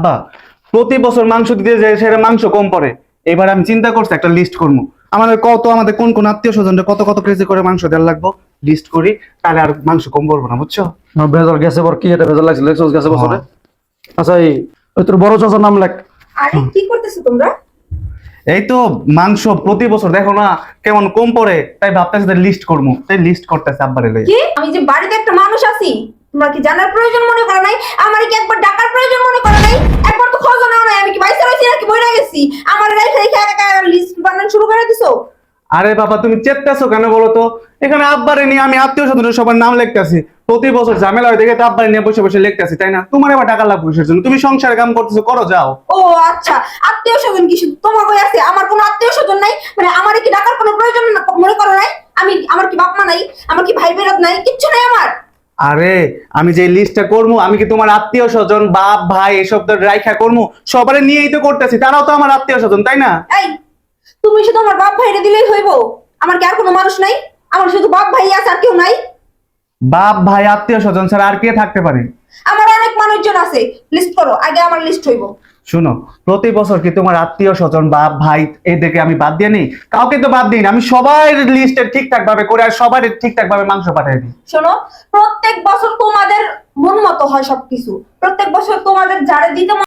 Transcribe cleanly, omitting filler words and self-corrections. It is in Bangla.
আব্বা প্রতি বছর মাংস দিতে যায় সেটা মাংস কম পড়ে। এবার আমি চিন্তা করছি একটা লিস্ট করবো, আমাদের কোন কোন আত্মীয় স্বজনরা কত কত কেজি করে মাংস দেওয়ার লাগবো লিস্ট করি, তাহলে আর মাংস কম পড়বো না, বুঝছো? ভেজাল গেছে বর কি এটা ভেজাল লাগছে লেখছ গেছে বছরে। আচ্ছা এই ওই তোর বড় চাচার নাম লেখ। আরে কি করতেছো তোমরা? এই তো মাংস প্রতি বছর দেখো না কেমন কম পড়ে, তাই ভাবতেছি লিস্ট করবো, তাই লিস্ট করতেছে আব্বারে লই। কি আমি যে বাড়িতে একটা মানুষ আছি তোমরা কি জানার প্রয়োজন মনে করো নাই? আমার কি একবার ডাকার প্রয়োজন মনে করো নাই? একবার তো খোঁজ নাও নাই আমি কি বাইসা রইছি নাকি বইরা গেছি? আমার রেখে রেখে একা লিস্ট বানানো শুরু করে দিছো। আরে বাবা তুমি চেত্তাছো কেন বলো তো? এখানে আব্বারে নিয়ে আমি আত্মীয় স্বজনের সবার নাম লিখতেছি, প্রতি বছর ঝামেলা হয় দেখে তো আব্বারে নিয়ে বসে বসে লিখতেছি, তাই না? তোমার এবার টাকা লাগবে কিসের জন্য? তুমি সংসারে কাম করতেছো, করো যাও। ও আচ্ছা, আত্মীয় স্বজন কি শুধু তোমার বই আছে? আমার কোনো আত্মীয় স্বজন নাই? মানে আমার কি ডাকার কোনো প্রয়োজন মনে করো নাই? আমার কি বাপ মা নাই? আমার কি ভাই বেরাত নাই? কিচ্ছু নাই আমার। আরে আমি যে লিস্টটা করবো, আমি কি তোমার আত্মীয় স্বজন বাপ ভাই এসব তো রাইখা করবো? সবারে নিয়েই তো করতেছি, তারাও তো আমার আত্মীয় স্বজন, তাই না? এই তুমি শুধু আমার বাপ ভাইরে দিলেই হইব? আমার কি আর কোনো মানুষ নাই? আমার শুধু বাপ ভাই আছে আর কেউ নাই? বাপ ভাই আত্মীয় স্বজন ছাড়া আর কে থাকতে পারে? আমার অনেক মানুষজন আছে, লিস্ট করো, আগে আমার লিস্ট হইব। শুনো, প্রতি বছর কি তোমার আত্মীয় স্বজন বাপ ভাই এদেরকে আমি বাদ দিয়ে নেই? কাউকে তো বাদ দিই না, আমি সবার লিস্টে ঠিকঠাক ভাবে করে আর সবার ঠিকঠাক ভাবে মাংস পাঠিয়ে দিই। শোনো, প্রত্যেক বছর তোমাদের মন মতো হয় সবকিছু, প্রত্যেক বছর তোমাদের যারা দিতে